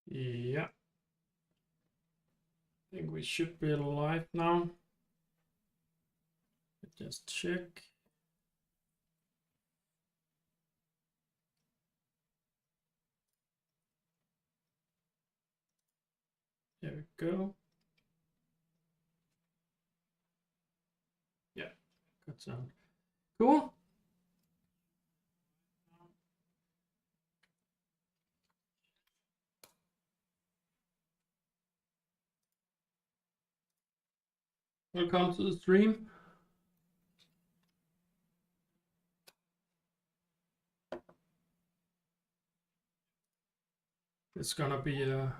Yeah, I think we should be live now. Just check. There we go. Yeah, good sound. Cool. Welcome to the stream. It's gonna be here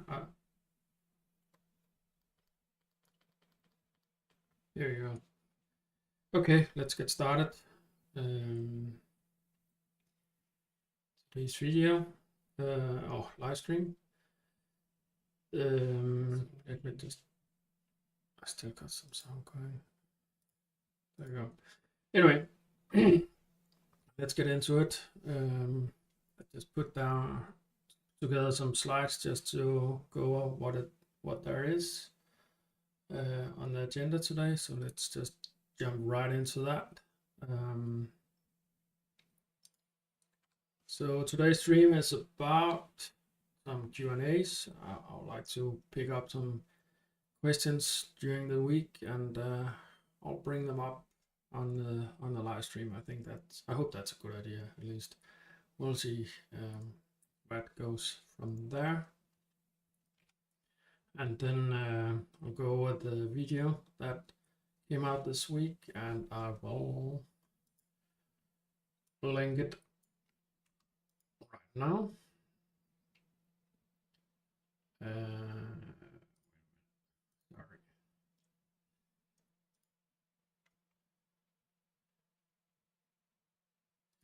you go. Okay, let's get started. Today's video, live stream. Let me just. I still got some sound going. There we go. Anyway, let's get into it. I just put down together some slides just to go over what there is on the agenda today. So let's just jump right into that. So today's stream is about some Q&As. I would like to pick up some questions during the week, and I'll bring them up on the live stream. I hope that's a good idea. At least we'll see where it goes from there. And then I'll go over the video that came out this week, and I will link it right now. Sorry.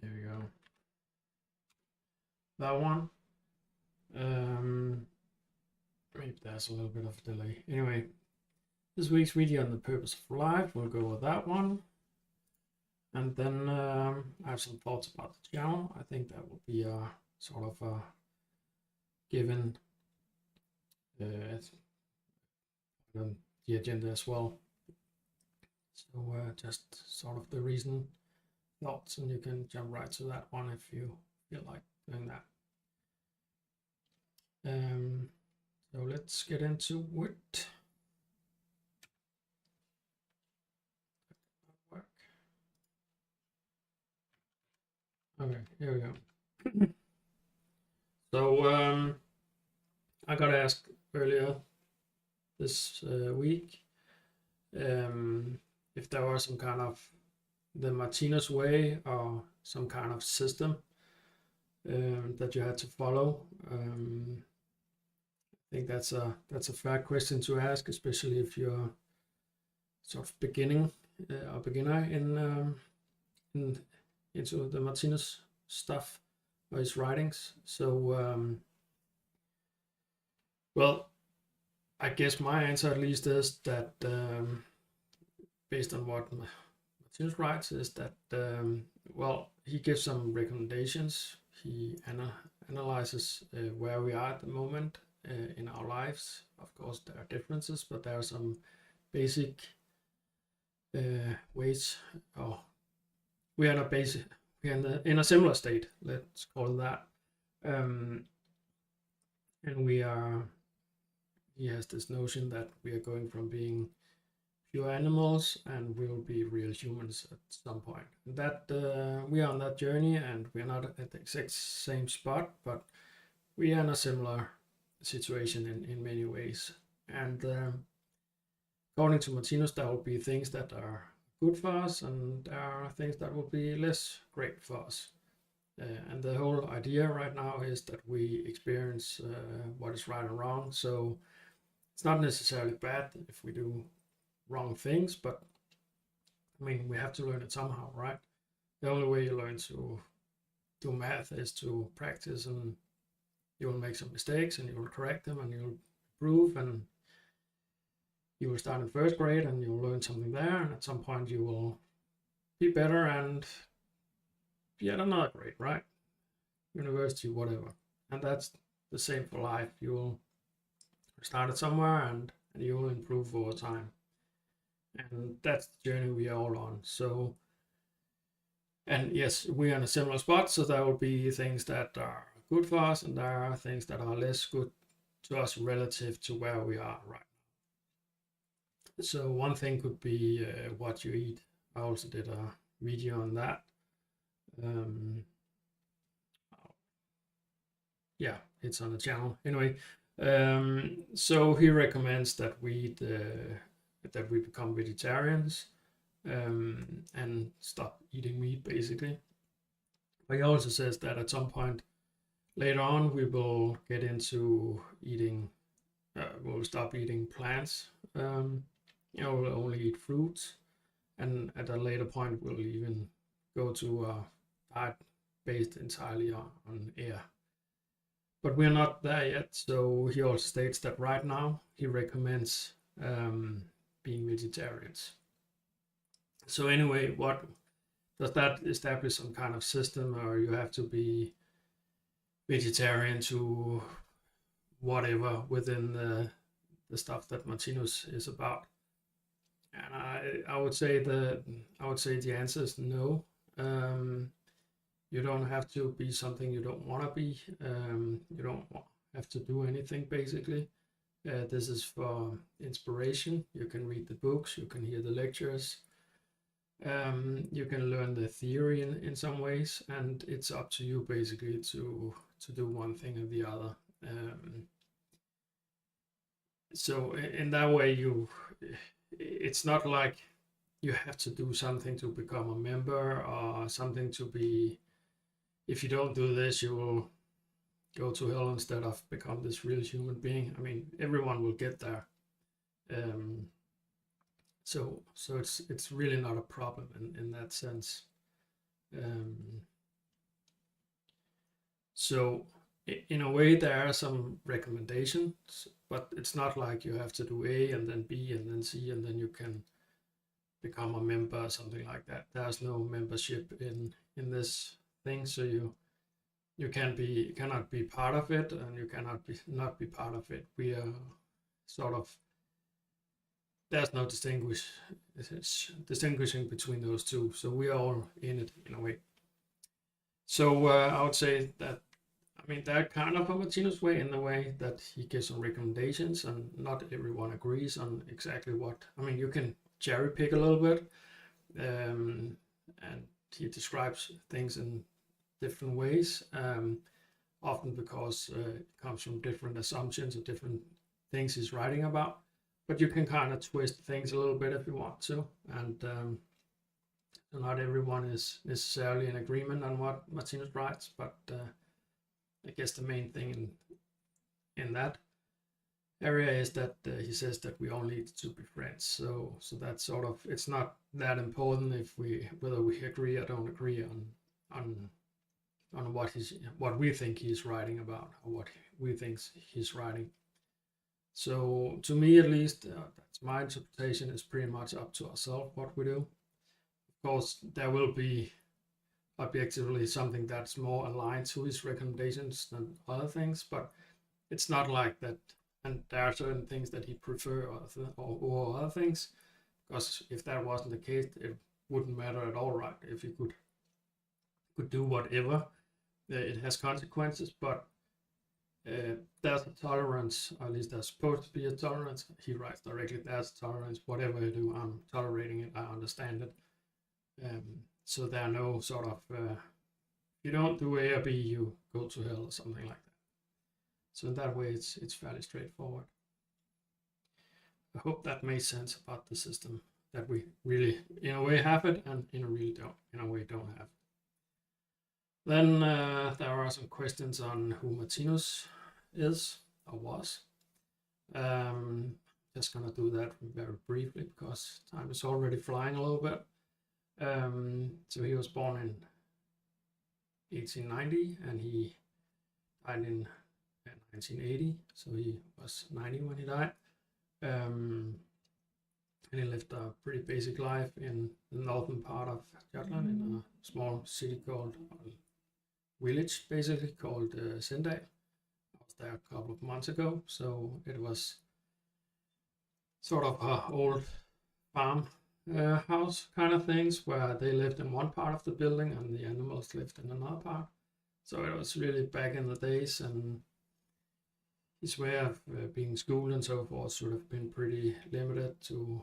There we go. That one. Maybe there's a little bit of a delay. Anyway, this week's video on the purpose of life, we'll go with that one. And then I have some thoughts about the channel. I think that will be a sort of a given the agenda as well. So just sort of the reason thoughts, and you can jump right to that one if you feel like doing that. So let's get into it. Okay, here we go. So I got asked earlier this week if there was some kind of the Martinus way or some kind of system that you had to follow. I think that's a fair question to ask, especially if you're sort of beginner into the Martinus stuff or his writings. So well, I guess my answer at least is that based on what Martinus writes is that well, he gives some recommendations. He analyzes where we are at the moment in our lives. Of course, there are differences, but there are some basic ways. We are in a similar state. Let's call it that. And he has this notion that we are going from being pure animals and we will be real humans at some point. And that we are on that journey, and we're not at the exact same spot, but we are in a similar situation in many ways. And according to Martinus, there will be things that are good for us, and there are things that will be less great for us. And the whole idea right now is that we experience what is right and wrong. So it's not necessarily bad if we do wrong things, but I mean, we have to learn it somehow, right? The only way you learn to do math is to practice, and you will make some mistakes and you will correct them and you'll improve, and you will start in first grade and you'll learn something there, and at some point you will be better and be at another grade, right? University, whatever. And that's the same for life. You will started somewhere, and you will improve over time. And that's the journey we are all on. So, and yes, we are in a similar spot, so there will be things that are good for us, and there are things that are less good to us relative to where we are right now. So one thing could be what you eat. I also did a video on that. Um, yeah, it's on the channel. Anyway, so he recommends that we become vegetarians and stop eating meat, basically. But he also says that at some point later on we will get into eating. We'll stop eating plants. We'll only eat fruits, and at a later point we'll even go to a diet based entirely on air. But we're not there yet, so he also states that right now he recommends being vegetarians. So anyway, what does that establish some kind of system, or you have to be vegetarian to whatever within the stuff that Martinus is about? And I would say the answer is no. You don't have to be something you don't want to be. You don't have to do anything, basically. This is for inspiration. You can read the books, you can hear the lectures, you can learn the theory in some ways, and it's up to you, basically, to do one thing or the other. So in that way, it's not like you have to do something to become a member, or something to be, if you don't do this, you will go to hell instead of become this real human being. I mean, everyone will get there. So it's really not a problem in that sense. So in a way, there are some recommendations, but it's not like you have to do A and then B and then C and then you can become a member or something like that. There's no membership in this thing, so you cannot be part of it, and you cannot not be part of it. We are sort of, there's no distinguishing between those two, so we are all in it in a way. So I would say that, I mean, that kind of a Martinus way, in the way that he gives some recommendations, and not everyone agrees on exactly what. I mean, you can cherry pick a little bit, and he describes things in different ways, often because it comes from different assumptions or different things he's writing about. But you can kind of twist things a little bit if you want to, and so not everyone is necessarily in agreement on what Martinus writes, but I guess the main thing in that area is that he says that we all need to be friends. So that's sort of, it's not that important if whether we agree or don't agree on what we think he's writing about, or what we think he's writing. So to me, at least, that's my interpretation. Is pretty much up to ourselves what we do. Of course, there will be objectively something that's more aligned to his recommendations than other things, but it's not like that. And there are certain things that he prefer or other things, because if that wasn't the case, it wouldn't matter at all, right? If you could do whatever, it has consequences, but there's a tolerance, or at least there's supposed to be a tolerance. He writes directly, there's tolerance, whatever you do, I'm tolerating it, I understand it. So there are no sort of, if you don't do A or B, you go to hell or something like that. So in that way, it's fairly straightforward. I hope that made sense about the system, that we really, in a way, have it, and in a way don't have it. Then there are some questions on who Martinus is or was. Just gonna do that very briefly because time is already flying a little bit. So he was born in 1890 and he died in 1980. So he was 90 when he died. And he lived a pretty basic life in the northern part of Jutland, in a small city called village, basically called Sindal. I was there a couple of months ago. So it was sort of a old farm house kind of things where they lived in one part of the building and the animals lived in another part. So it was really back in the days, and his way of being schooled and so forth should have been pretty limited to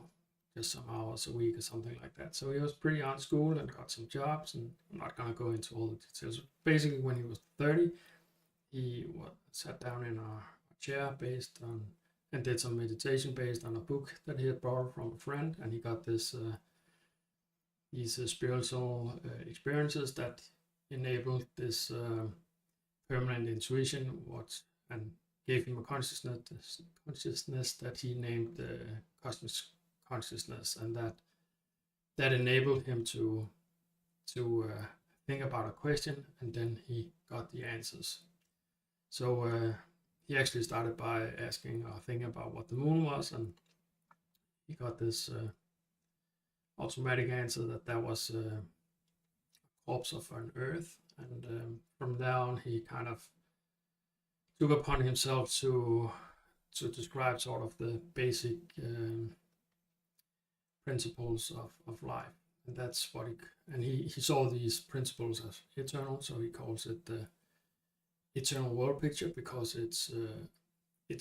just some hours a week or something like that. So he was pretty unschooled and got some jobs, and I'm not gonna go into all the details. Basically, when he was 30, he sat down in a chair based on and did some meditation based on a book that he had borrowed from a friend, and he got these spiritual experiences that enabled this permanent intuition, and gave him a consciousness that he named cosmic consciousness, and that enabled him to think about a question, and then he got the answers. So he actually started by asking or thinking about what the moon was, and he got this automatic answer that was a corpse of an Earth, and from there on he kind of took upon himself to describe sort of the basic principles of life, and that's what he saw these principles as eternal, so he calls it the eternal world picture, because it's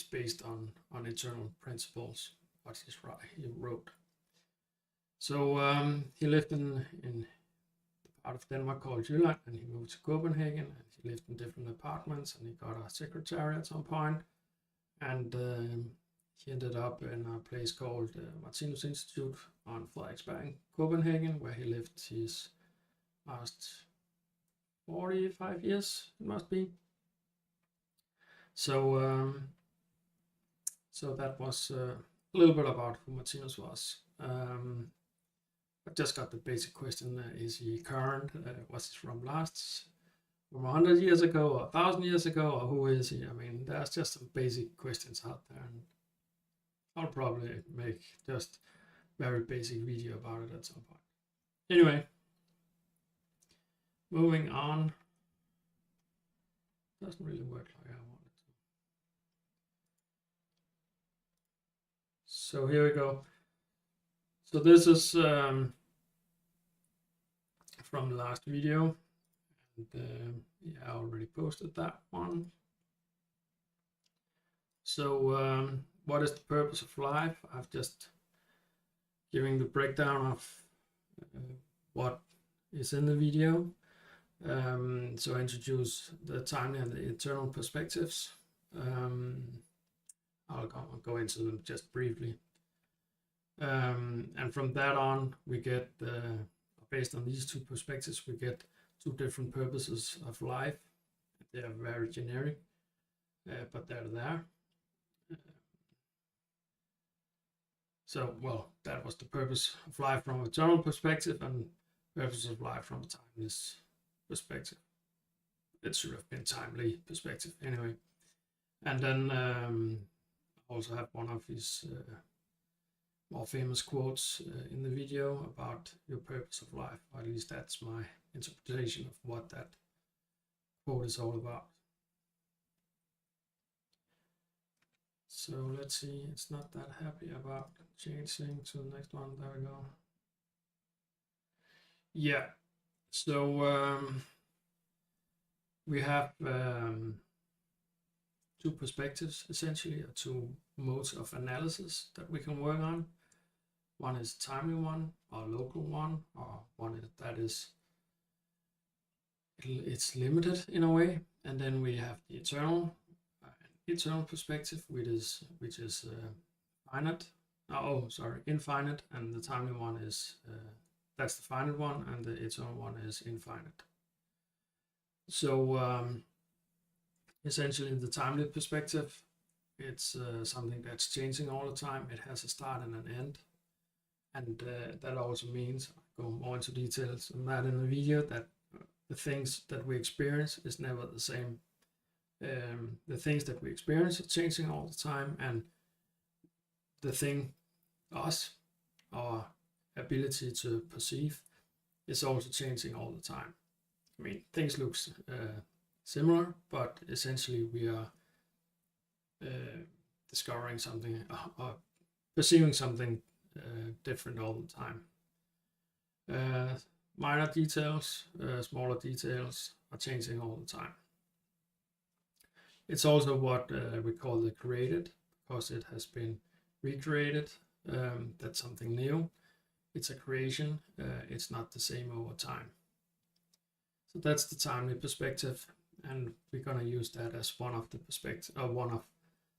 based on eternal principles, what he wrote. So he lived in the part of Denmark called Jylland, and he moved to Copenhagen, and he lived in different apartments, and he got a secretary at some point, and he ended up in a place called Martinus Institute on Frederiksberg, Copenhagen, where he lived his last 45 years, it must be. So that was a little bit about who Martinus was. I just got the basic question: is he current? Was he from 100 years ago, or 1,000 years ago, or who is he? I mean, there's just some basic questions out there, and I'll probably make just very basic video about it at some point. Anyway, moving on. Doesn't really work like I wanted to. So here we go. So this is from the last video, and yeah, I already posted that one. So what is the purpose of life? I've just given the breakdown of what is in the video. So I introduce the timely and the eternal perspectives. I'll go into them just briefly. And from that on, we get, based on these two perspectives, we get two different purposes of life. They are very generic, but they're there. So, well, that was the purpose of life from an eternal perspective, and purpose of life from a timeless perspective. It should have been timely perspective anyway. And then I also have one of his more famous quotes in the video about your purpose of life. Or at least that's my interpretation of what that quote is all about. So let's see, it's not that happy about changing to the next one. There we go. Yeah, so we have two perspectives, essentially, or two modes of analysis that we can work on. One is a timely one, or a local one, or one that is it's limited in a way. And then we have the eternal perspective, which is finite. Infinite, and the timely one is that's the finite one, and the eternal one is infinite. So essentially, the timely perspective, it's something that's changing all the time. It has a start and an end, and that also means, I'll go more into details on that in the video, that the things that we experience is never the same. The things that we experience are changing all the time, and the thing, our ability to perceive, is also changing all the time. I mean, things look similar, but essentially we are discovering something or perceiving something different all the time. Minor details, smaller details are changing all the time. It's also what we call the created, because it has been recreated. That's something new. It's a creation. It's not the same over time. So that's the timely perspective, and we're gonna use that as one of the perspectives.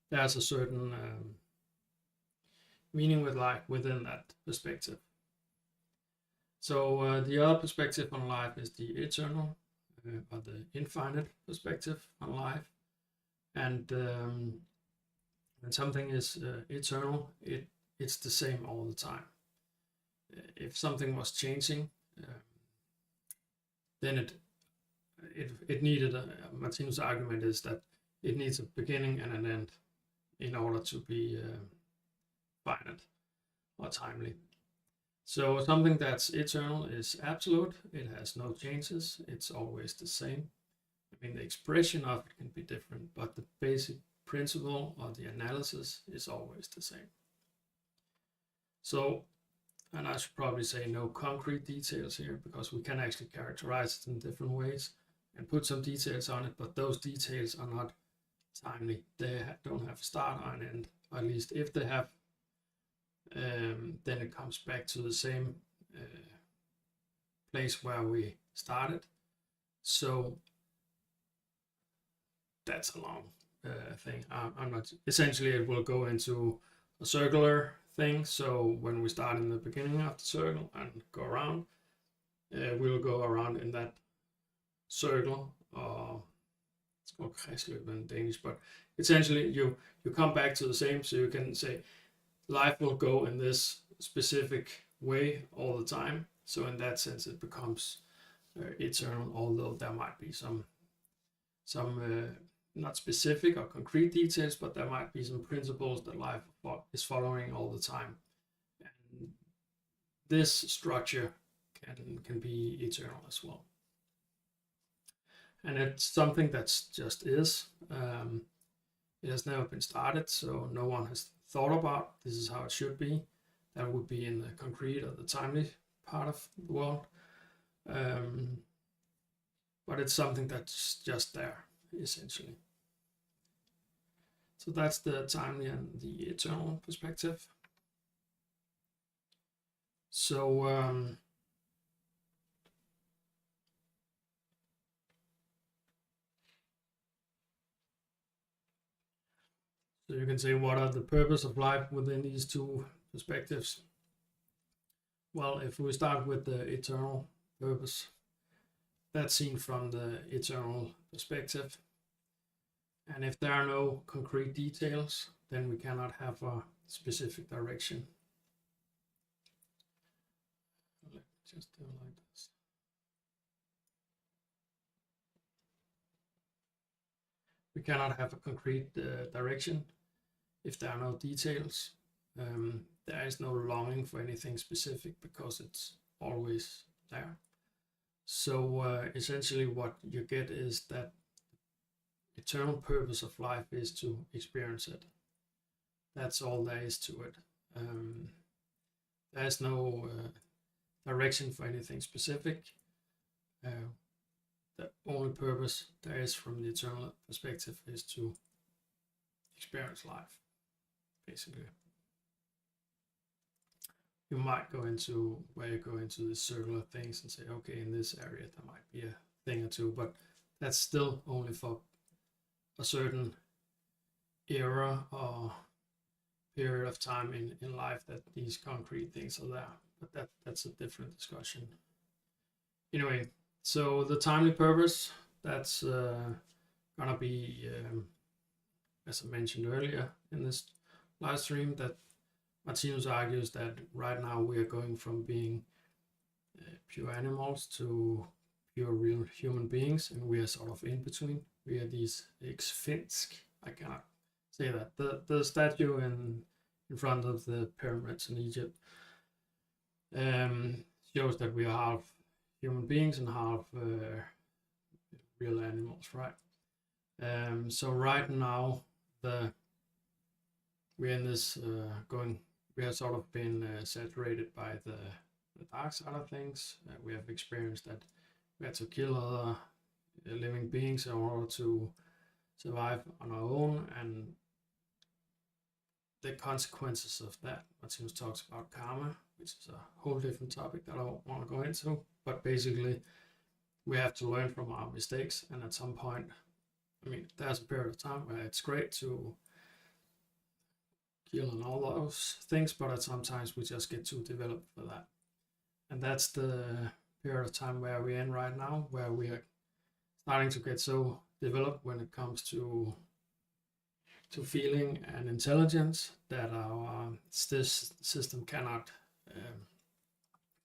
There's a certain meaning with life within that perspective. So the other perspective on life is the eternal, or the infinite perspective on life. And when something is eternal, it's the same all the time. If something was changing, then it needed Martinus' argument is that it needs a beginning and an end in order to be finite or timely. So something that's eternal is absolute. It has no changes. It's always the same. I mean, the expression of it can be different, but the basic principle or the analysis is always the same. So, and I should probably say no concrete details here, because we can actually characterize it in different ways and put some details on it, but those details are not timely. They don't have a start or an end. At least if they have, then it comes back to the same place where we started. So that's a long thing. I'm not. Essentially, it will go into a circular thing. So when we start in the beginning of the circle and go around, we will go around in that circle. It's called kredsløb in Danish, but essentially you come back to the same. So you can say life will go in this specific way all the time. So in that sense, it becomes eternal, although there might be some not specific or concrete details, but there might be some principles that life is following all the time. And this structure can be eternal as well. And it's something that's just is. It has never been started, so no one has thought about this is how it should be. That would be in the concrete or the timely part of the world. But it's something that's just there, essentially. So that's the timely and the eternal perspective. So so you can say, what are the purpose of life within these two perspectives? Well, if we start with the eternal purpose, that's seen from the eternal perspective. And if there are no concrete details, then we cannot have a specific direction. Let me just do it like this. We cannot have a concrete direction if there are no details. There is no longing for anything specific because it's always there. So essentially what you get is that eternal purpose of life is to experience it. That's all there is to it. There's no direction for anything specific. The only purpose there is from the eternal perspective is to experience life, basically. You might go into where you go into the circular things and say, okay, in this area there might be a thing or two, but that's still only for a certain era or period of time in life that these concrete things are there. But that's a different discussion. Anyway, so the timely purpose, that's gonna be, as I mentioned earlier in this live stream, that Martinus argues that right now we are going from being pure animals to pure real human beings, and we are sort of in between. We are these exfinsk. I cannot say that. The statue in front of the pyramids in Egypt shows that we are half human beings and half real animals, right? So right now the we're in this we have sort of been saturated by the dark side of things. We have experienced that we had to kill other living beings in order to survive on our own, and the consequences of that. Martinus talks about karma, which is a whole different topic that I don't want to go into, but basically we have to learn from our mistakes, and at some point, I mean, there's a period of time where it's great to kill and all those things, but at sometimes we just get too developed for that. And that's the period of time where we're in right now, where we are starting to get so developed when it comes to feeling and intelligence that our system cannot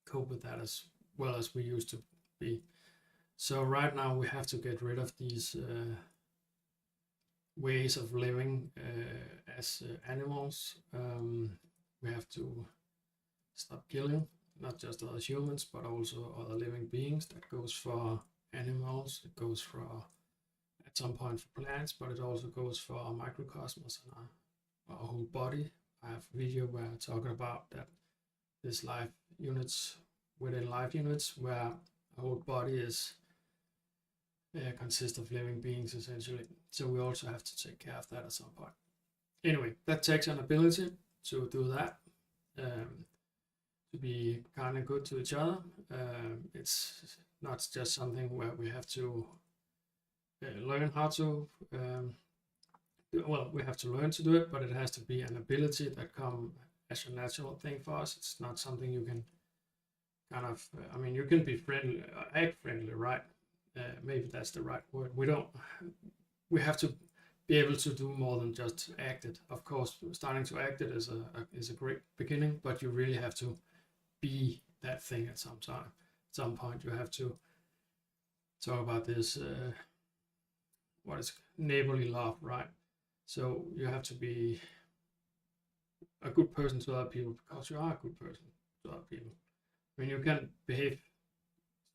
cope with that as well as we used to be. So right now we have to get rid of these ways of living as animals. We have to stop killing, not just other humans, but also other living beings. That goes for animals, it goes for at some point for plants, but it also goes for our microcosmos and our whole body. I have a video where I'm talking about that this life units within life units, where our whole body is consists of living beings essentially. So we also have to take care of that at some point. Anyway, that takes an ability to do that, to be kind of good to each other. It's not just something where we have to learn how to we have to learn to do it, but it has to be an ability that comes as a natural thing for us. It's not something you can kind of I mean, you can be friendly, act friendly, right? Maybe that's the right word. We have to be able to do more than just act it. Of course, starting to act it is a great beginning, but you really have to be that thing at some time. At some point, you have to talk about this. What is neighborly love, right? So you have to be a good person to other people because you are a good person to other people. I mean, you can behave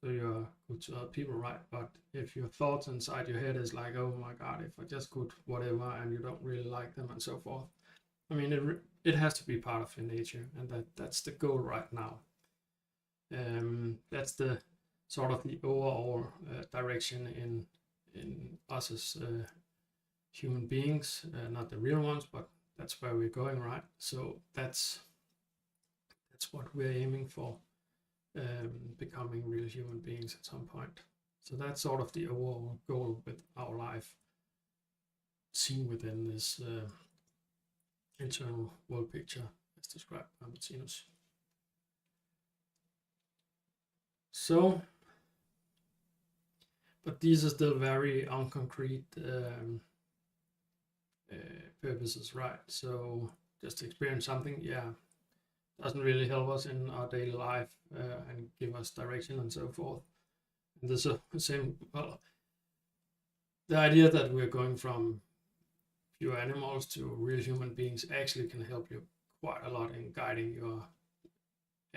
so you're good to other people, right? But if your thoughts inside your head is like, oh my God, if I just could whatever, and you don't really like them and so forth, I mean, it has to be part of your nature, and that's the goal right now. That's the sort of the overall direction in us as human beings, not the real ones, but that's where we're going, right? So that's what we're aiming for. Becoming real human beings at some point. So that's sort of the overall goal with our life, seen within this internal world picture as described by Martinus. So, but these are still very unconcrete purposes, right? So just experience something, doesn't really help us in our daily life and give us direction and so forth. And there's the same, the idea that we're going from pure animals to real human beings actually can help you quite a lot in guiding your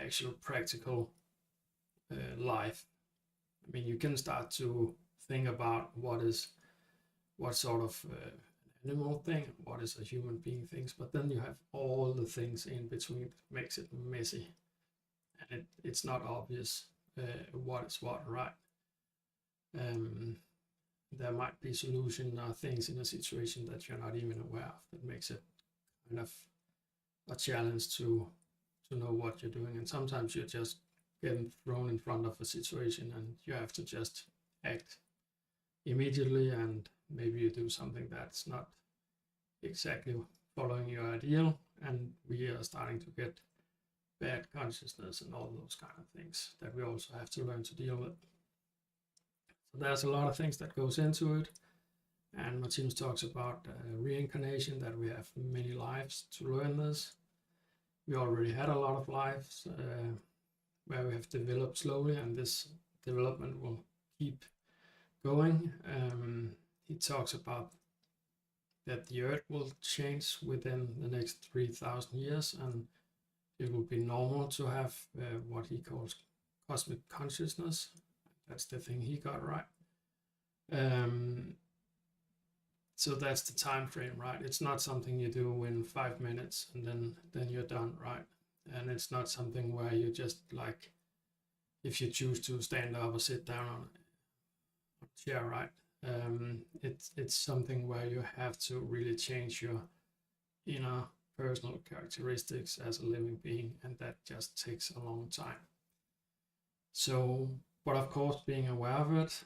actual practical life. I mean, you can start to think about what sort of animal thing, what is a human being things, but then you have all the things in between that makes it messy, and it's not obvious what is what, right? There might be solution or things in a situation that you're not even aware of that makes it kind of a challenge to know what you're doing, and sometimes you're just getting thrown in front of a situation and you have to just act immediately, and maybe you do something that's not exactly following your ideal, and we are starting to get bad consciousness and all those kind of things that we also have to learn to deal with. So there's a lot of things that goes into it, and Martinus talks about reincarnation, that we have many lives to learn this. We already had a lot of lives where we have developed slowly, and this development will keep going. He talks about that the earth will change within the next 3,000 years, and it will be normal to have what he calls cosmic consciousness. That's the thing he got right. So that's the time frame, right? It's not something you do in 5 minutes and then you're done, right? And it's not something where you just like, if you choose to stand up or sit down on a chair, right? It's something where you have to really change your inner personal characteristics as a living being, and that just takes a long time. So, but of course, being aware of it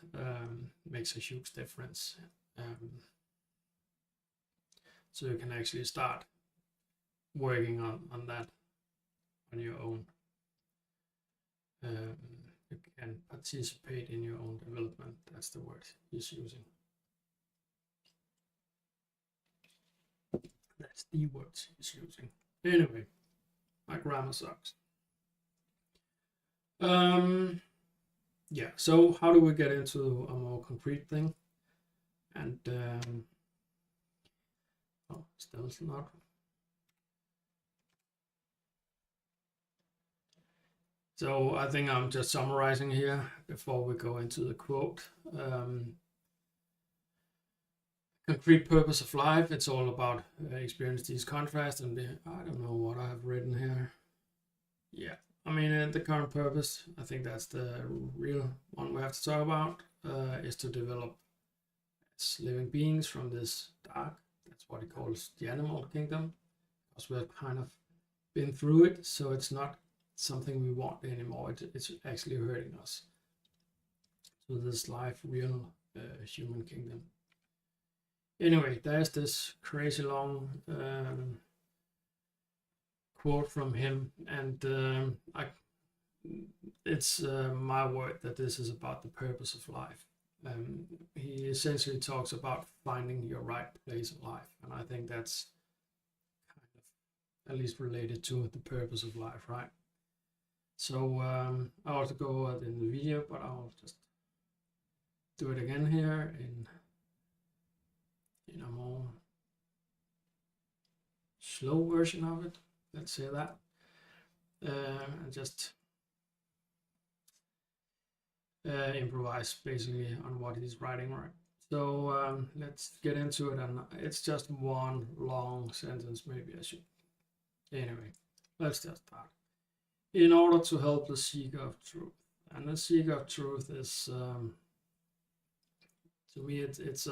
makes a huge difference. So you can actually start working on that on your own. You can participate in your own development. That's the word he's using. That's the words he's using. Anyway, my grammar sucks. Yeah, so how do we get into a more concrete thing? And oh, still not. So I think I'm just summarizing here before we go into the quote. Concrete purpose of life, it's all about experience these contrasts, and I don't know what I have written here. Yeah, I mean, the current purpose, I think that's the real one we have to talk about, is to develop as living beings from this dark, that's what he calls the animal kingdom, because we have kind of been through it, so it's not something we want anymore. It's actually hurting us. So this life, real human kingdom. Anyway, there's this crazy long quote from him, and it's my word that this is about the purpose of life. He essentially talks about finding your right place in life, and I think that's kind of at least related to the purpose of life, right? So I also go over it in the video, but I'll just do it again here in a more slow version of it. Let's say that, and just improvise basically on what he's writing, right? So let's get into it, and it's just one long sentence. Maybe I should. Anyway, let's just start. In order to help the seeker of truth, and the seeker of truth is, to me, it's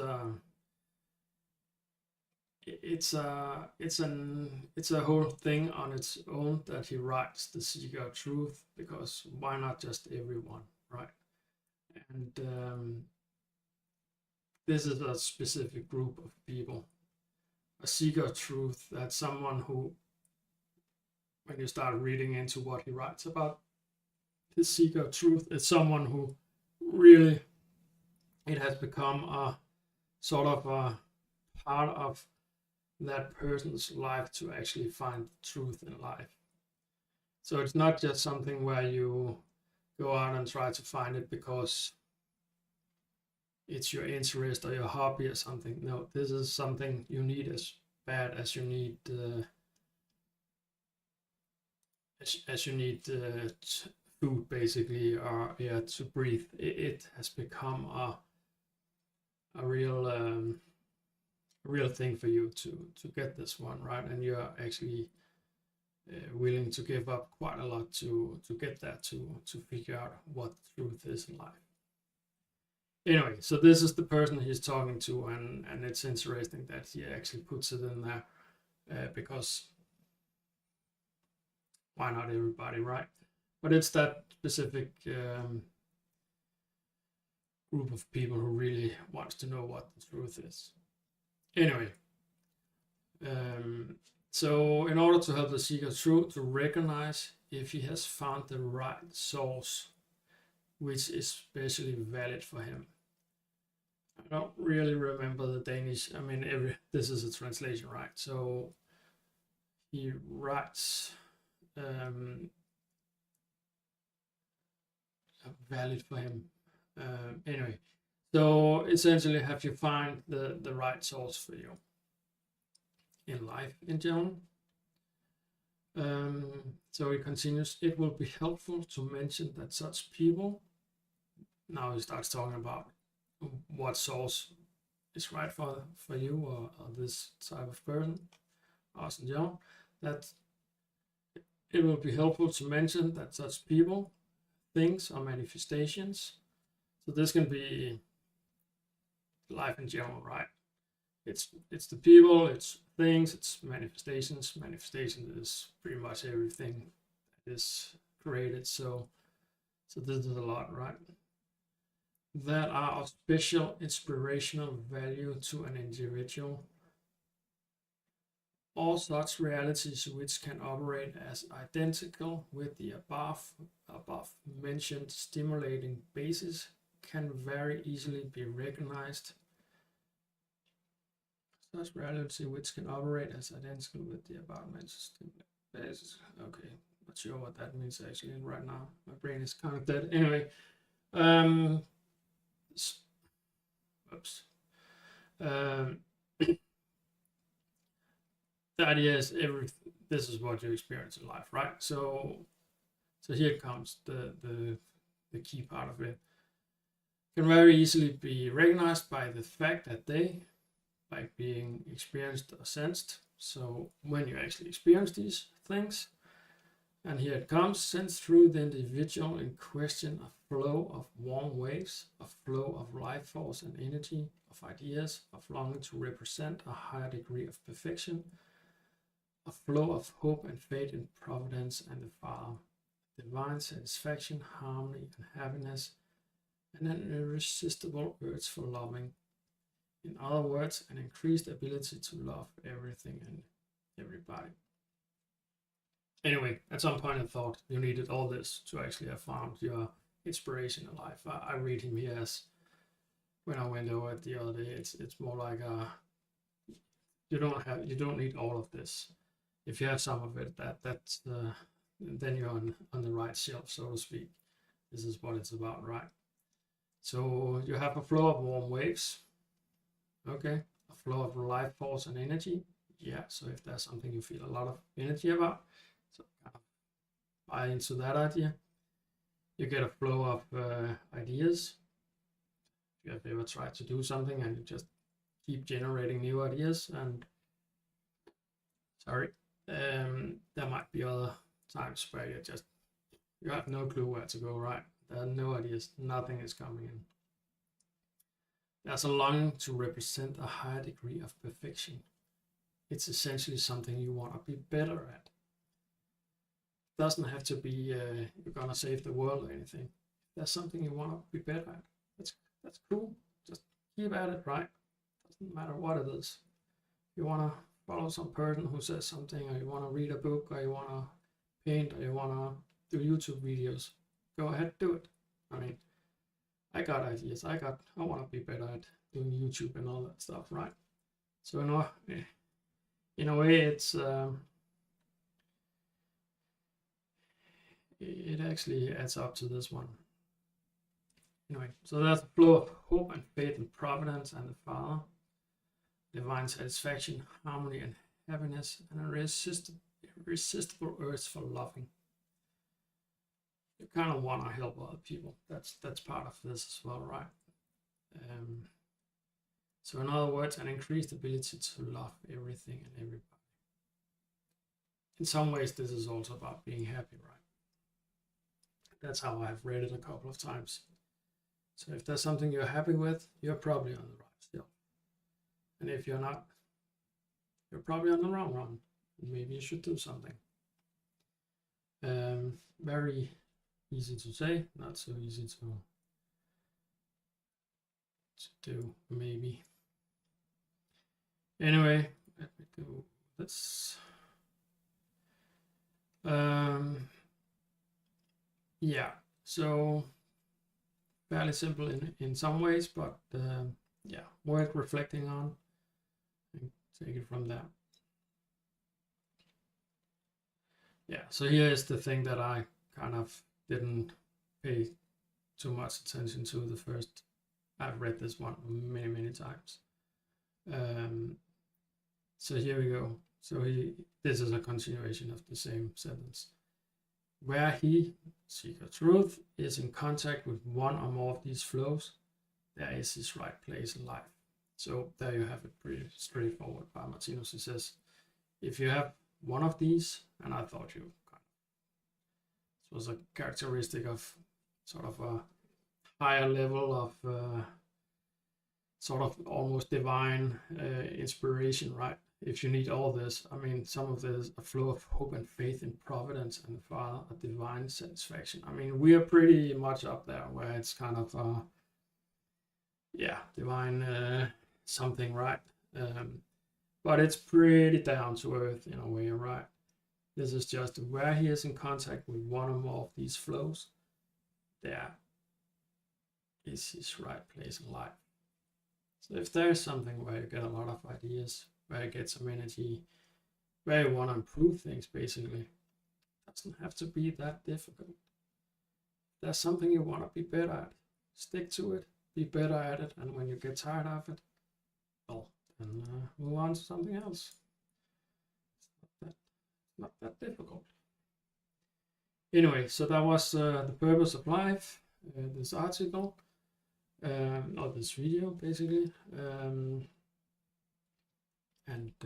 a whole thing on its own that he writes, the seeker of truth, because why not just everyone, right? And this is a specific group of people. A seeker of truth, that's someone who, when you start reading into what he writes about his seeker of truth, it's someone who really, it has become a sort of a part of that person's life to actually find truth in life. So it's not just something where you go out and try to find it because it's your interest or your hobby or something. No, this is something you need as bad as you need food, basically, or air to breathe. It has become a real thing for you to get this one, right? And you're actually willing to give up quite a lot to get that, to figure out what truth is in life. Anyway, so this is the person he's talking to, and it's interesting that he actually puts it in there, because why not everybody, right? But it's that specific group of people who really wants to know what the truth is. Anyway, so in order to help the seeker truth to recognize if he has found the right source, which is especially valid for him. I don't really remember the Danish. I mean, this is a translation, right? So he writes valid for him. Anyway, so essentially, have you find the right source for you in life in general? So he continues, it will be helpful to mention that such people, now he starts talking about what source is right for you or this type of person, us in general, that it will be helpful to mention that such people, things, or manifestations. So this can be life in general, right? It's the people, it's things, it's manifestations. Manifestation is pretty much everything that is created. So this is a lot, right? That are of special inspirational value to an individual. All such realities which can operate as identical with the above mentioned stimulating basis can very easily be recognized. Such reality which can operate as identical with the above mentioned stimulating basis. Okay, not sure what that means actually right now. My brain is kind of dead. Anyway, oops. The idea is this is what you experience in life, right? So here comes the key part of it. Can very easily be recognized by the fact that they, by being experienced or sensed. So when you actually experience these things, and here it comes, sends through the individual in question a flow of warm waves, a flow of life force and energy, of ideas, of longing to represent a higher degree of perfection, a flow of hope and faith in providence and the Father, divine satisfaction, harmony, and happiness, and an irresistible urge for loving. In other words, an increased ability to love everything and everybody. Anyway, at some point I thought you needed all this to actually have found your inspiration in life. I read him here as, when I went over it the other day, it's more like you don't need all of this. If you have some of it, that's then you're on the right shelf, so to speak. This is what it's about, right? So you have a flow of warm waves, okay, a flow of life force and energy. Yeah, so if there's something you feel a lot of energy about, so kind of buy into that idea. You get a flow of ideas. If you have ever tried to do something and you just keep generating new ideas, and there might be other times where you have no clue where to go, right? There are no ideas, nothing is coming in. There's a longing to represent a higher degree of perfection. It's essentially something you want to be better at. It doesn't have to be you're gonna save the world or anything. If there's something you want to be better at, that's cool. Just keep at it, right? Doesn't matter what it is. You want to follow some person who says something, or you want to read a book, or you want to paint, or you want to do YouTube videos, go ahead, do it. I mean, I got ideas. I want to be better at doing YouTube and all that stuff, right? So in a way, it actually adds up to this one. Anyway, so there's a flow of hope and faith in providence and the Father, divine satisfaction, harmony and happiness, and a irresistible urge for loving. You kind of want to help other people. That's part of this as well, right? So in other words, an increased ability to love everything and everybody. In some ways, this is also about being happy, right? That's how I've read it a couple of times. So if there's something you're happy with, you're probably on the right still. And if you're not, you're probably on the wrong run. Maybe you should do something. Very easy to say, not so easy to do, maybe. Anyway, let me do this. Yeah, so fairly simple in some ways, but yeah, worth reflecting on and take it from there. Yeah, so here is the thing that I kind of didn't pay too much attention to the first. I've read this one many times. So here we go. So this is a continuation of the same sentence. Where he, seeker truth, is in contact with one or more of these flows, there is his right place in life. So there you have it, pretty straightforward by Martinus. He says, if you have one of these, and I thought you kind of, this was a characteristic of sort of a higher level of sort of almost divine inspiration, right? If you need all this, I mean, some of this, a flow of hope and faith in providence and Father, a divine satisfaction. I mean, we are pretty much up there where it's kind of, divine something, right? But it's pretty down to earth in a way, right? This is just where he is in contact with one or more of these flows. There is his right place in life. So if there's something where you get a lot of ideas, where you get some energy, where you want to improve things, basically, it doesn't have to be that difficult. If there's something you want to be better at, stick to it, be better at it, and when you get tired of it, well, then move on to something else. It's not that difficult. Anyway, so that was the purpose of life, this article, or this video, basically. And I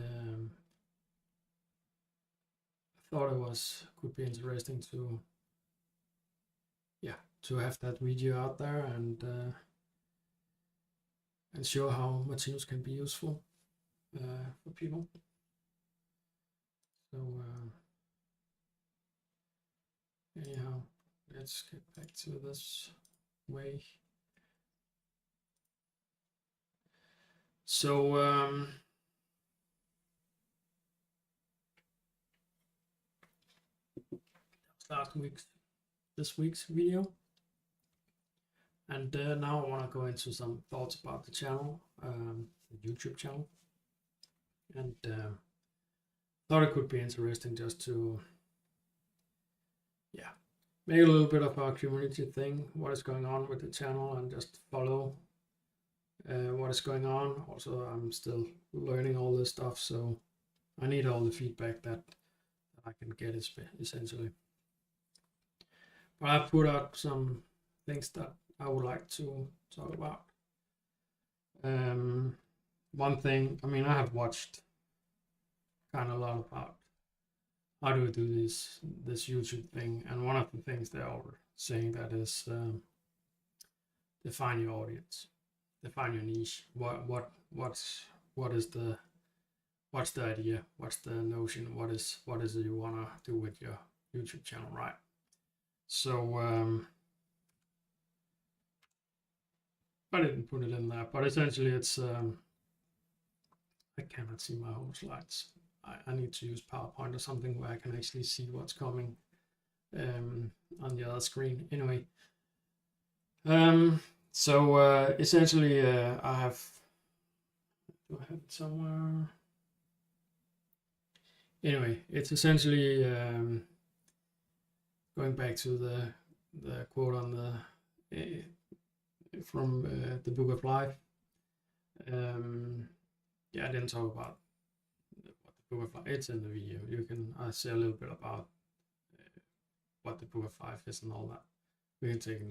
thought it could be interesting to have that video out there and show how Martinus can be useful for people. So anyhow, let's get back to this way. So this week's video, and now I want to go into some thoughts about the channel, the YouTube channel, and thought it could be interesting just to make a little bit of our community thing, what is going on with the channel, and just follow what is going on. Also, I'm still learning all this stuff, so I need all the feedback that I can get, essentially. But I put out some things that I would like to talk about. One thing, I mean, I have watched kind of a lot about how do we do this YouTube thing, and one of the things they are saying that is define your audience, define your niche. What's the idea? What's the notion? What is it you wanna do with your YouTube channel, right? So I didn't put it in there, but essentially it's I cannot see my whole slides. I need to use PowerPoint or something where I can actually see what's coming on the other screen. Anyway, so essentially do I have it somewhere? Anyway, it's essentially going back to the quote on the from the Book of Life. I didn't talk about what the Book of Life. It's in the video. I say a little bit about what the Book of Life is and all that. We can take it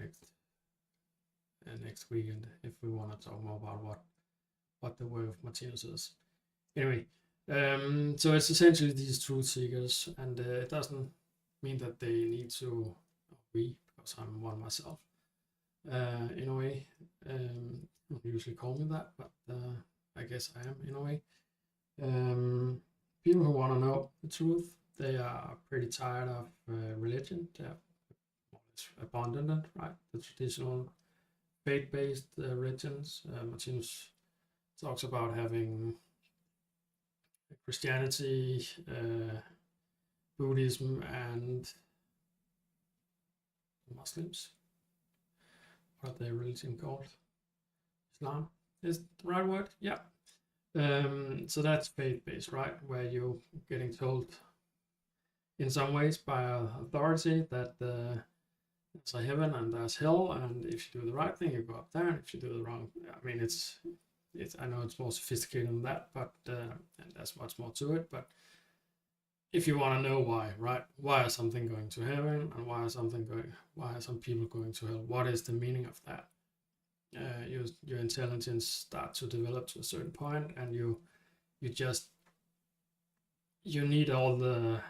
next weekend if we want to talk more about what the work of Martinus is. Anyway, so it's essentially these truth seekers, and it doesn't mean that they need to be, because I'm one myself. In a way, don't usually call me that, but I guess I am in a way. People who want to know the truth, they are pretty tired of religion. They're abandoned, right? The traditional faith-based religions. Martinus talks about having Christianity, Buddhism, and Muslims. What are their religion called? Islam is the right word? Yeah. So that's faith-based, right? Where you're getting told in some ways by authority that there's a heaven and there's hell, and if you do the right thing, you go up there, and if you do the wrong, I mean, it's I know it's more sophisticated than that, but and there's much more to it. But if you want to know why, right? Why is something going to heaven, and why are some people going to hell? What is the meaning of that? your intelligence start to develop to a certain point, and you just you need all the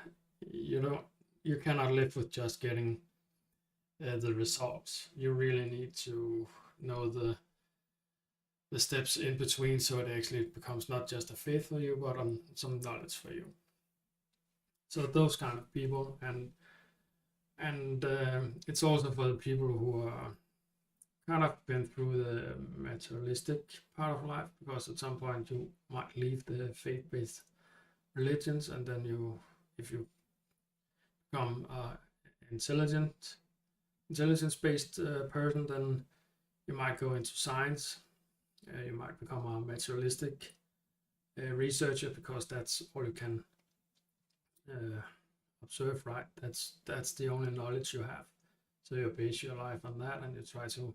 you don't you cannot live with just getting the results. You really need to know the steps in between, so it actually becomes not just a faith for you, but some knowledge for you. So those kind of people, and it's also for the people who are kind of been through the materialistic part of life, because at some point you might leave the faith-based religions, and then if you become intelligence-based person, then you might go into science. You might become a materialistic researcher, because that's all you can observe, right? That's the only knowledge you have. So you base your life on that, and you try to,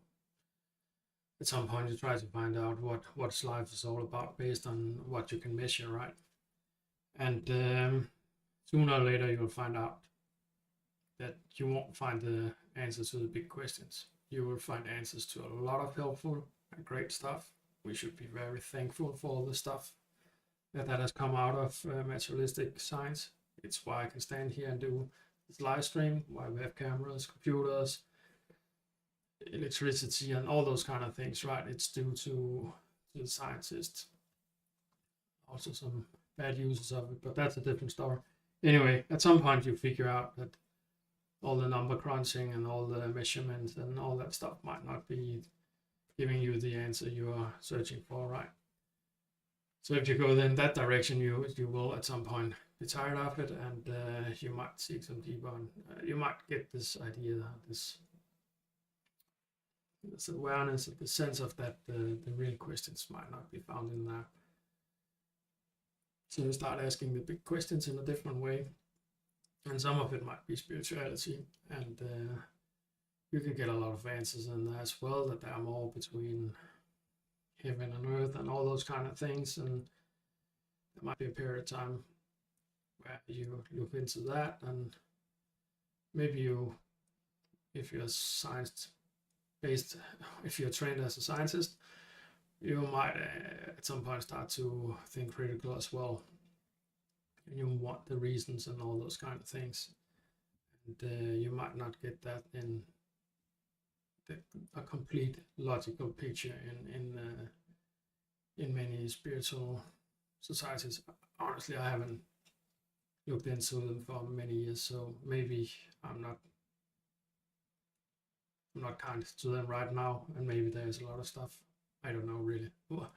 at some point, you try to find out what life is all about based on what you can measure, right? And sooner or later, you'll find out that you won't find the answers to the big questions. You will find answers to a lot of helpful and great stuff. We should be very thankful for all the stuff that has come out of materialistic science. It's why I can stand here and do this live stream, why we have cameras, computers, electricity, and all those kind of things, right? It's due to the scientists. Also some bad uses of it, but that's a different story. Anyway, at some point you figure out that all the number crunching and all the measurements and all that stuff might not be giving you the answer you are searching for, right? So if you go in that direction, you will at some point be tired of it, and you might seek some deeper, and you might get this idea, this awareness, the sense of that the real questions might not be found in there. So you start asking the big questions in a different way, and some of it might be spirituality, and you can get a lot of answers in there as well, that there are more between heaven and earth and all those kind of things, and there might be a period of time where you look into that, and maybe you, if you're science based, if you're trained as a scientist, you might at some point start to think critical as well, and you want the reasons and all those kind of things, and you might not get that in a complete logical picture in many spiritual societies. Honestly, I haven't looked into them for many years, so maybe I'm not kind to them right now, and maybe there's a lot of stuff I don't know really. So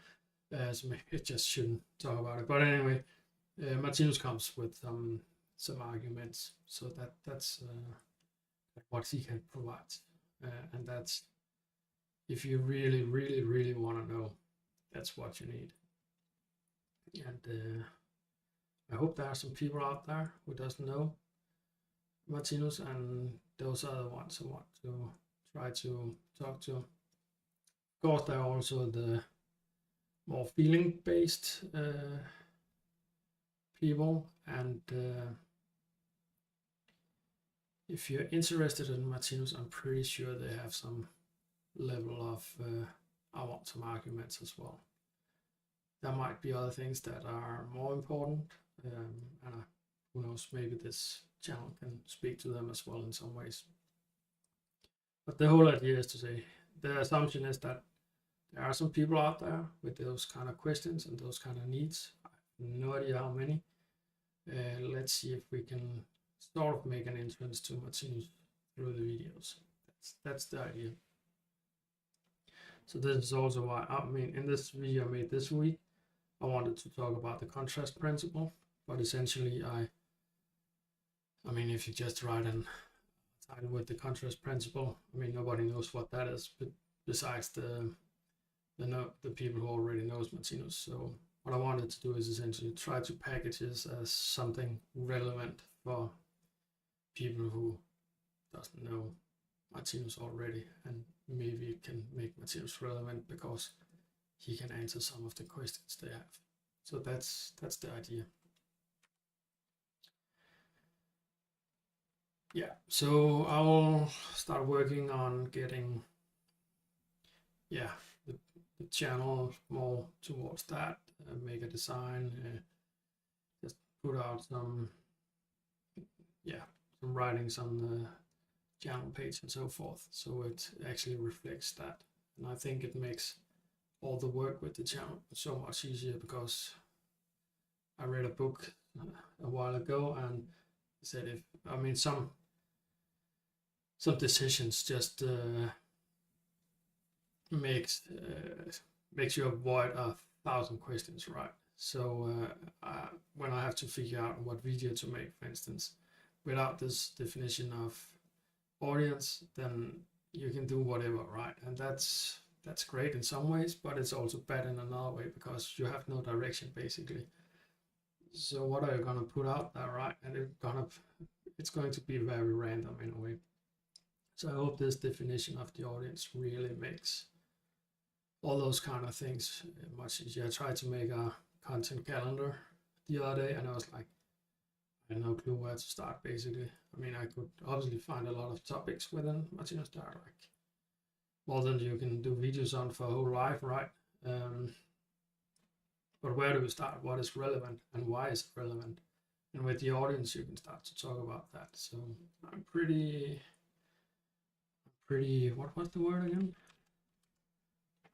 maybe I just shouldn't talk about it. But anyway, Martinus comes with some arguments, so that's what he can provide, and that's, if you really want to know, that's what you need. And I hope there are some people out there who doesn't know Martinus, and those are the ones I want to try to talk to. Of course, there are also the more feeling-based people, and if you're interested in Martinus, I'm pretty sure they have some level of I want some arguments as well. There might be other things that are more important, and who knows, maybe this channel can speak to them as well in some ways. But the whole idea is to say, the assumption is that there are some people out there with those kind of questions and those kind of needs. I have no idea how many. Let's see if we can sort of make an entrance to Martinus through the videos. That's the idea. So this is also why, I mean, in this video I made this week, I wanted to talk about the contrast principle, but essentially I mean, if you just write an title with the contrast principle, I mean, nobody knows what that is, but besides the people who already knows Martinus. So what I wanted to do is essentially try to package this as something relevant for people who doesn't know Martinus already, and maybe it can make Martinus relevant because he can answer some of the questions they have. So that's the idea. Yeah, so I will start working on getting yeah, the channel more towards that, make a design, just put out some, yeah, some writings on the channel page and so forth, so it actually reflects that. And I think it makes all the work with the channel so much easier, because I read a book a while ago, and said, if I mean some decisions just makes makes you avoid 1,000 questions, right? So when I have to figure out what video to make, for instance, without this definition of audience, then you can do whatever, right? And that's great in some ways, but it's also bad in another way, because you have no direction basically. So what are you gonna put out there, right? And it's going to be very random in a way. So I hope this definition of the audience really makes all those kind of things much easier. I tried to make a content calendar the other day, and I was like, I had no clue where to start basically. I mean, I could obviously find a lot of topics within Martinus that are like more than you can do videos on for a whole life, right? But where do we start? What is relevant and why is it relevant? And with the audience, you can start to talk about that. So I'm pretty, what was the word again?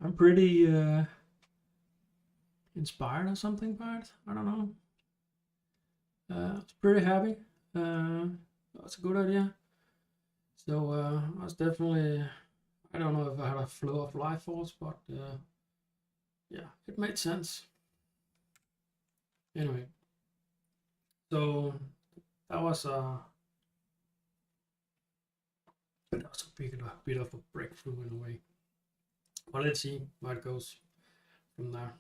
I'm pretty inspired or something by it. I don't know. I was pretty happy. That's a good idea. So I was definitely, I don't know if I had a flow of life force, but yeah, it made sense. Anyway, so that was a bit of a breakthrough in a way. Well, let's see where it goes from there.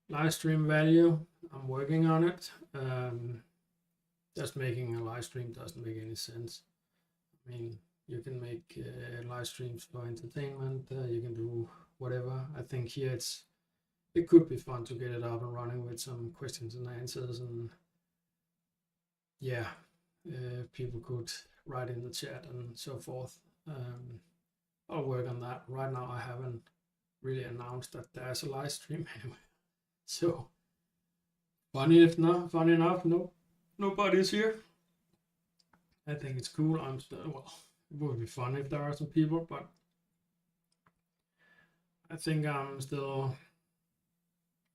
Live stream value, I'm working on it. Just making a live stream doesn't make any sense. I mean, you can make live streams for entertainment, you can do whatever. I think here it could be fun to get it up and running with some questions and answers, and yeah, people could write in the chat and so forth. I'll work on that. Right now I haven't really announced that there's a live stream anyway. So funny enough, nobody's here. I think it's cool. I'm still, well, it would be fun if there are some people, but I think I'm still,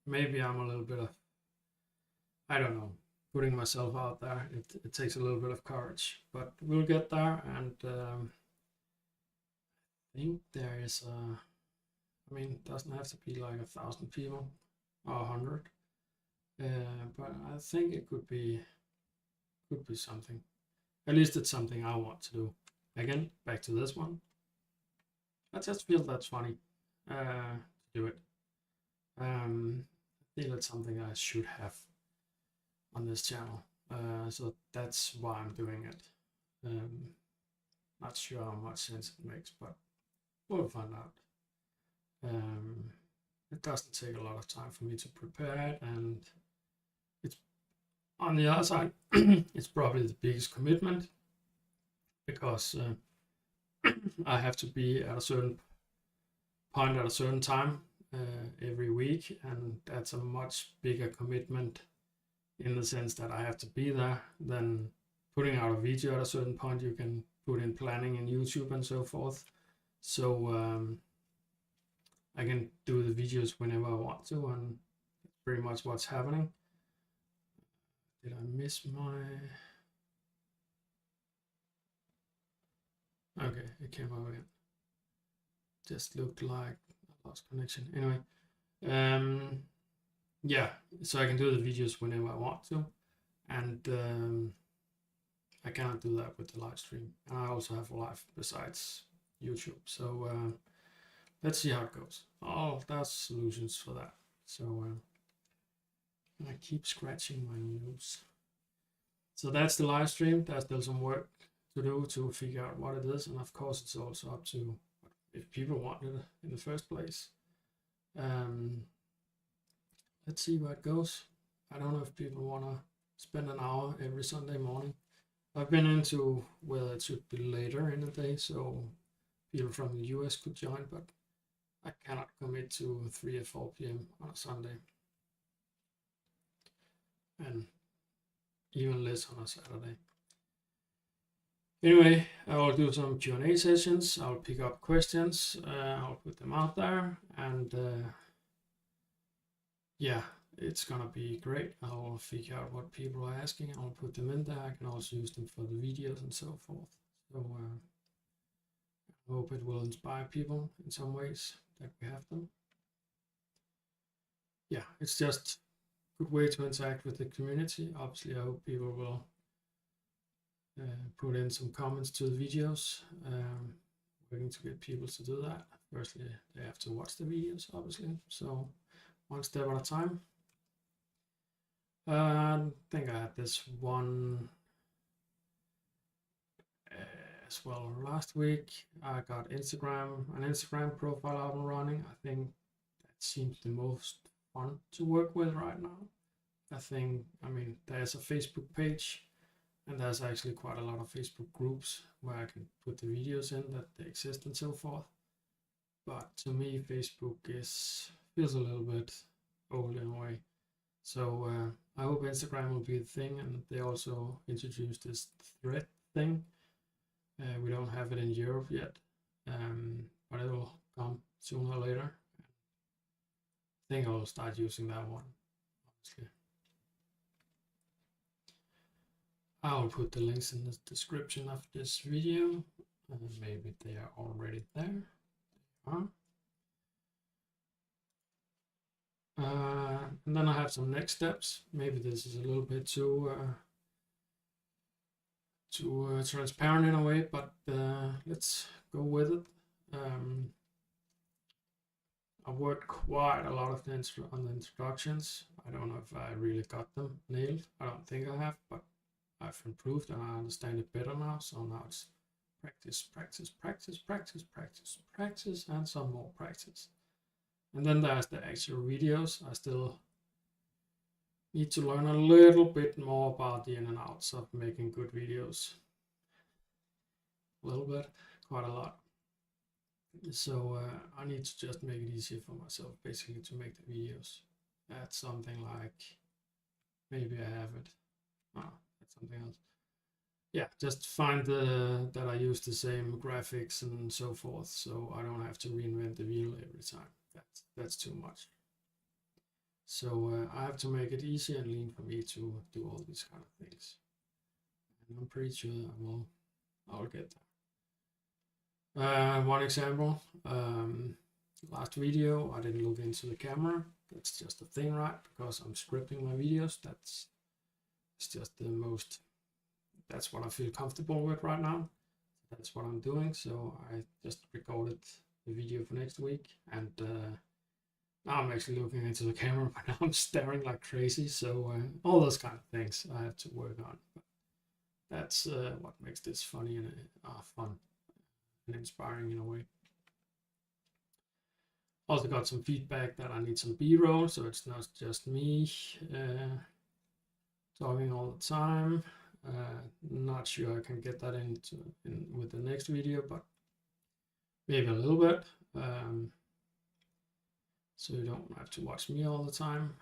maybe I'm a little bit of, I don't know, putting myself out there. It takes a little bit of courage, but we'll get there. And I think there is I mean, it doesn't have to be like 1,000 people or 100, but I think it could be something. At least it's something I want to do. Again, back to this one. I just feel that's funny to do it. I feel it's something I should have on this channel. So that's why I'm doing it. Not sure how much sense it makes, but we'll find out. It doesn't take a lot of time for me to prepare it, and it's, on the other side, it's probably the biggest commitment, because I have to be at a certain point at a certain time every week, and that's a much bigger commitment in the sense that I have to be there than putting out a video at a certain point. You can put in planning in YouTube and so forth. So I can do the videos whenever I want to, and that's pretty much what's happening. Did I miss my... Okay, it came over again. Just looked like I lost connection. Anyway, yeah, so I can do the videos whenever I want to, and I cannot do that with the live stream. And I also have a live besides YouTube. So let's see how it goes. Oh, there's solutions for that. So I keep scratching my nose. So that's the live stream. There's still some work to do to figure out what it is, and of course it's also up to if people want it in the first place. Let's see where it goes. I don't know if people want to spend an hour every Sunday morning I've been into whether it should be later in the day, so people from the US could join, but I cannot commit to 3 or 4 p.m. on a Sunday, and even less on a Saturday. Anyway, I will do some Q&A sessions. I'll pick up questions. I'll put them out there, and yeah, it's gonna be great. I'll figure out what people are asking. I'll put them in there. I can also use them for the videos and so forth. So I hope it will inspire people in some ways that we have them. Yeah, it's just a good way to interact with the community. Obviously, I hope people will put in some comments to the videos. Waiting to get people to do that. Firstly, they have to watch the videos, obviously. So one step at a time. I think I had this one as well last week. I got an Instagram profile up and running. I think that seems the most fun to work with right now. I mean, there's a Facebook page, and there's actually quite a lot of Facebook groups where I can put the videos in that they exist and so forth. But to me, Facebook feels a little bit old in a way. So I hope Instagram will be the thing, and they also introduced this thread thing. We don't have it in Europe yet, but it will come sooner or later. I think I'll start using that one, honestly. I'll put the links in the description of this video. Maybe they are already there. And then I have some next steps. Maybe this is a little bit too transparent in a way, but let's go with it. I worked quite a lot of on the introductions. I don't know if I really got them nailed. I don't think I have, but I've improved and I understand it better now. So now it's practice, practice, practice, practice, practice, practice, and some more practice. And then there's the actual videos. I still need to learn a little bit more about the in and outs of making good videos. A little bit, quite a lot. So I need to just make it easier for myself, basically, to make the videos. That's something like, maybe I have it. Oh, that's something else. Yeah, just find that I use the same graphics and so forth, so I don't have to reinvent the wheel every time. That's too much. So I have to make it easy and lean for me to do all these kind of things. And I'm pretty sure I'll get there. One example, last video I didn't look into the camera. That's just a thing, right? Because I'm scripting my videos. It's just that's what I feel comfortable with right now. That's what I'm doing. So I just recorded the video for next week, and now I'm actually looking into the camera, but now I'm staring like crazy. So all those kind of things I have to work on. But that's what makes this funny and fun and inspiring in a way. Also got some feedback that I need some B-roll, so it's not just me talking all the time. Not sure I can get that in with the next video, but maybe a little bit. So you don't have to watch me all the time.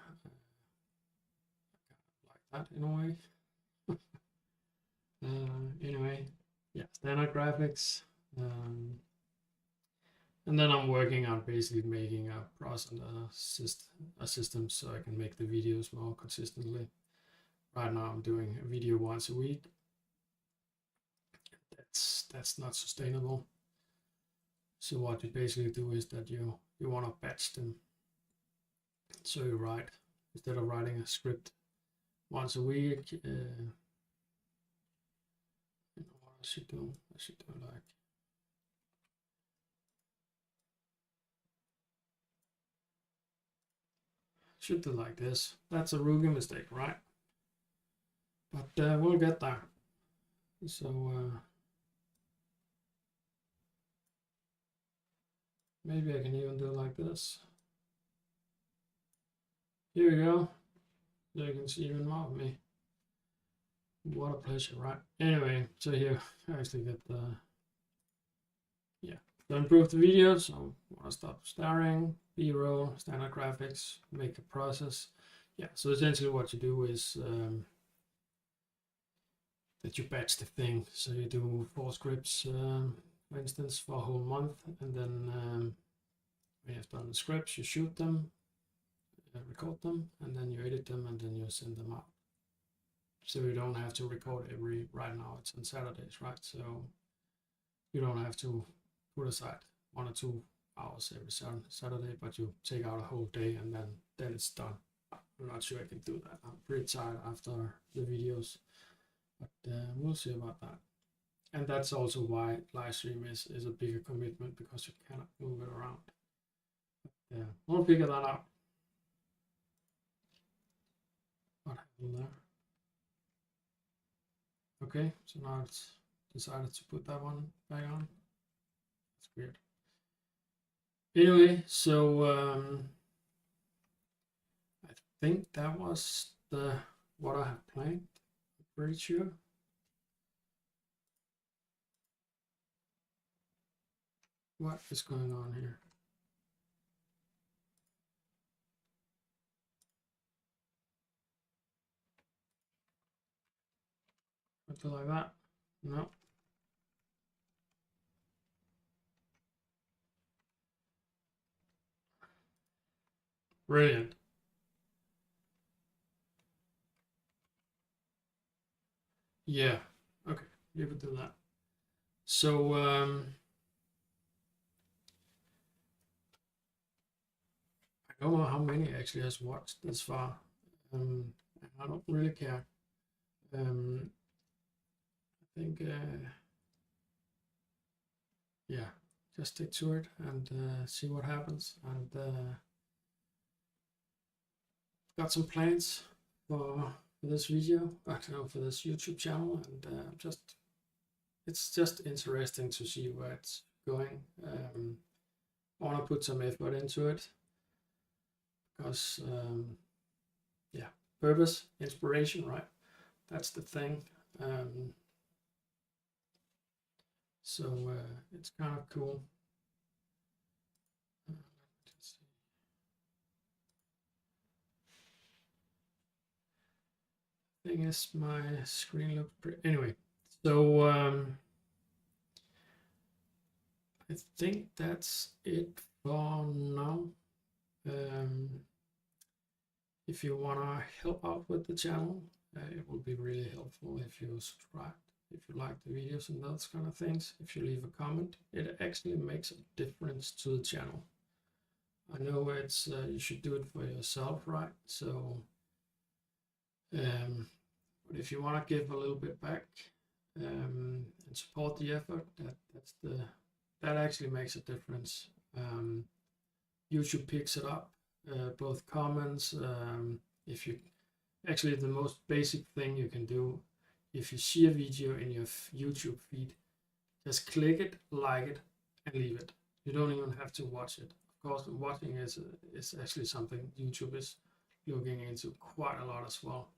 Like that in a way. Anyway, yeah, standard graphics. And then I'm working on basically making a process a system so I can make the videos more consistently. Right now I'm doing a video once a week. That's not sustainable. So what you basically do is that you want to batch them. So you write, instead of writing a script once a week, you know what I should do? I should do like, should do like this. That's a rookie mistake, right? But we'll get there. So maybe I can even do like this. Here we go. So you can see even more of me. What a pleasure, right? Anyway, so here I actually get the, yeah, to improve the video. So I want to stop starring, B-roll, standard graphics, make a process. Yeah, so essentially what you do is that you batch the thing. So you do 4 scripts, for instance, for a whole month, and then when you have done the scripts, you shoot them, record them, and then you edit them, and then you send them out. So you don't have to record right now it's on Saturdays, right? So you don't have to put aside 1 or 2 hours every Saturday, but you take out a whole day and then it's done. I'm not sure I can do that. I'm pretty tired after the videos, but we'll see about that. And that's also why live stream is a bigger commitment, because you cannot move it around. Yeah, we'll figure that out. What happened there? Okay, so now it's decided to put that one back on. That's weird. Anyway, so I think that was what I have planned. I'm pretty sure. What is going on here? Something like that? No. Brilliant. Yeah. Okay. You could do that. So I don't know how many actually has watched this far. I don't really care. I think yeah, just stick to it and see what happens. And got some plans for this video, for this YouTube channel, and it's just interesting to see where it's going. I want to put some effort into it because yeah, purpose, inspiration, right? That's the thing. So it's kind of cool. Thing is, my screen looks pretty. Anyway, so I think that's it for now. If you want to help out with the channel, it would be really helpful if you subscribe, if you like the videos and those kind of things. If you leave a comment, it actually makes a difference to the channel. I know it's you should do it for yourself, right? So but if you want to give a little bit back and support the effort, that actually makes a difference. YouTube picks it up, both comments. If you actually, the most basic thing you can do, if you see a video in your YouTube feed, just click it, like it, and leave it. You don't even have to watch it. Of course, watching is actually something YouTube is looking into quite a lot as well.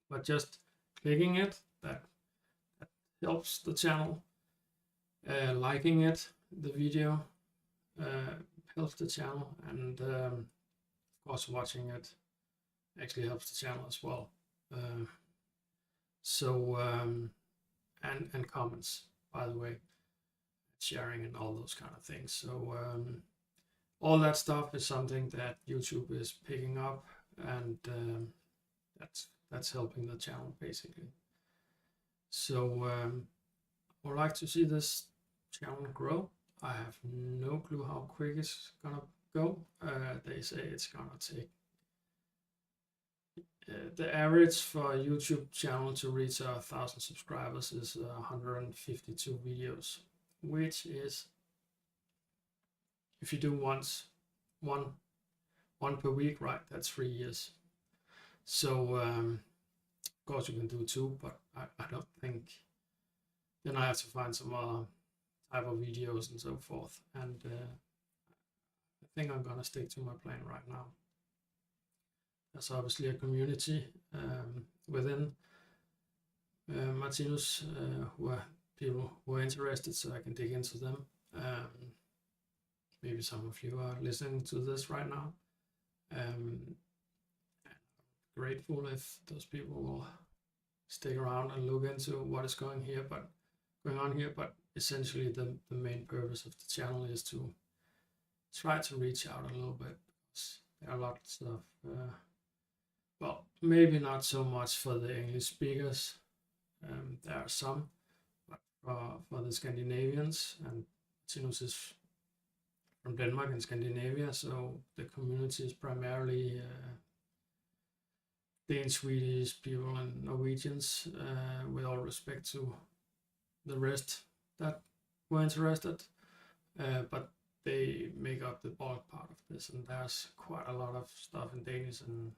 But just clicking it, that helps the channel. Liking it, the video, helps the channel, and of course watching it actually helps the channel as well. And comments, by the way, sharing and all those kind of things. So all that stuff is something that YouTube is picking up, and that's helping the channel basically. So I would like to see this channel grow. I have no clue how quick it's gonna go. They say it's gonna take the average for a YouTube channel to reach 1,000 subscribers is 152 videos, which is, if you do one per week, right? That's 3 years. So of course you can do 2, but I don't think. Then I have to find some other type of videos and so forth. And I think I'm gonna stick to my plan right now. There's obviously a community within Martinus, who are people who are interested, so I can dig into them. Maybe some of you are listening to this right now. Grateful if those people will stick around and look into what is going on here. But essentially, the main purpose of the channel is to try to reach out a little bit, because there are lots of well, maybe not so much for the English speakers. There are some, but for the Scandinavians, and Martinus is from Denmark and Scandinavia, so the community is primarily Danish, Swedish people and Norwegians, with all respect to the rest that were interested, but they make up the bulk part of this, and there's quite a lot of stuff in Danish, and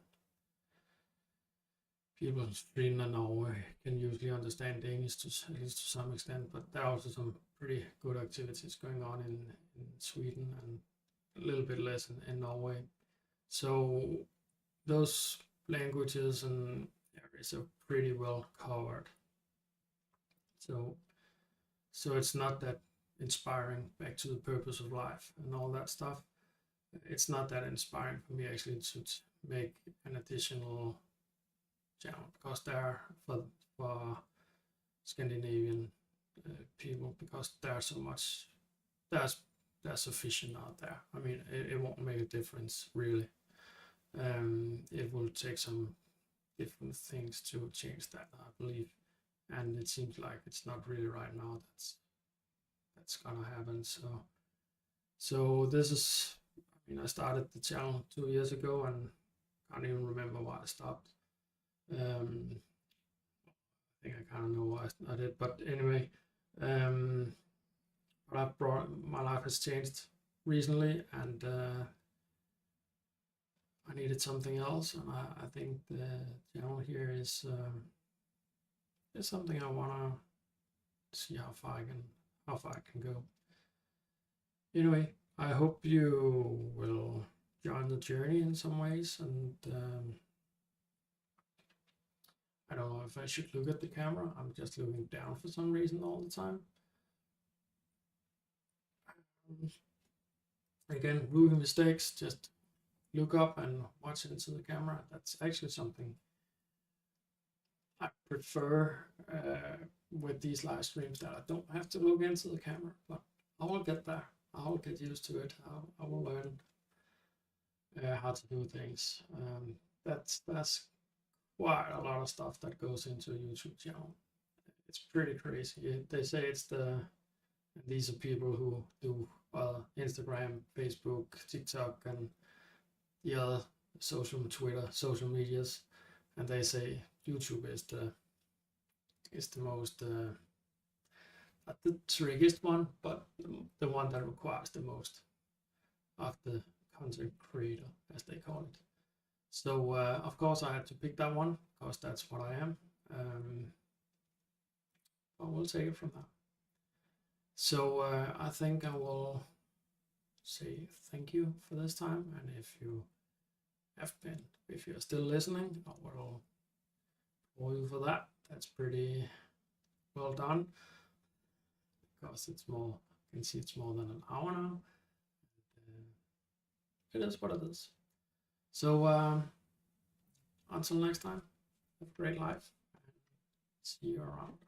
people in Sweden and Norway can usually understand Danish at least to some extent, but there are also some pretty good activities going on in Sweden, and a little bit less in Norway. So those languages and areas are pretty well covered. So it's not that inspiring, back to the purpose of life and all that stuff. It's not that inspiring for me actually to make an additional channel, because there for Scandinavian people, because there's so much, there's sufficient out there. I mean, it won't make a difference really. It will take some different things to change that, I believe, and it seems like it's not really right now that's gonna happen. So this is, I mean, I started the channel 2 years ago and can't even remember why I stopped. I think I kind of know why I did, but anyway, but my life has changed recently, and I needed something else, and I think the channel here is something I wanna see how far I can go. Anyway, I hope you will join the journey in some ways, and I don't know if I should look at the camera. I'm just looking down for some reason all the time. Again, rookie mistakes, just look up and watch into the camera. That's actually something I prefer with these live streams, that I don't have to look into the camera, but I will get there. I will get used to it. I will learn how to do things. That's quite a lot of stuff that goes into a YouTube channel. It's pretty crazy. They say these are people who do Instagram, Facebook, TikTok, and the other Twitter, social medias, and they say YouTube is the most not the trickiest one, but the one that requires the most of the content creator, as they call it. So of course I had to pick that one, because that's what I am. But we'll take it from there. So I think I will say thank you for this time, and if you're still listening, I will call you for that. That's pretty well done, because it's more, you can see it's more than an hour now. It is what it is. So until next time, have a great life, and see you around.